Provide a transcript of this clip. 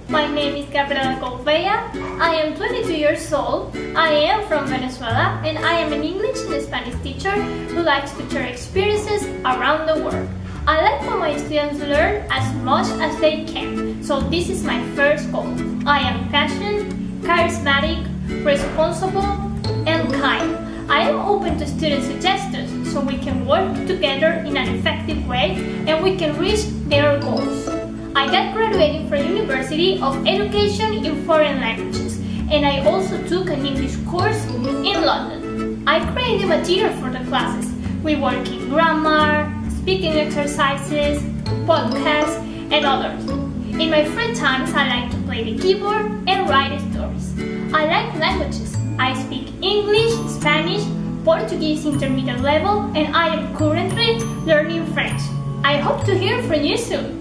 My name is Gabriela Gouveia. I am 22 years old. I am from Venezuela and I am an English and Spanish teacher who likes to share experiences around the world. I like for my students to learn as much as they can, so this is my first goal. I am passionate, charismatic, responsible, and kind. I am open to student suggestions so we can work together in an effective way and we can reach their goals. I got graduated from University of Education in Foreign Languages and I also took an English course in London. I created material for the classes. We work in grammar, speaking exercises, podcasts, and others. In my free times, I like to play the keyboard and write stories. I like languages. I speak English, Spanish, Portuguese intermediate level, and I am currently learning French. I hope to hear from you soon.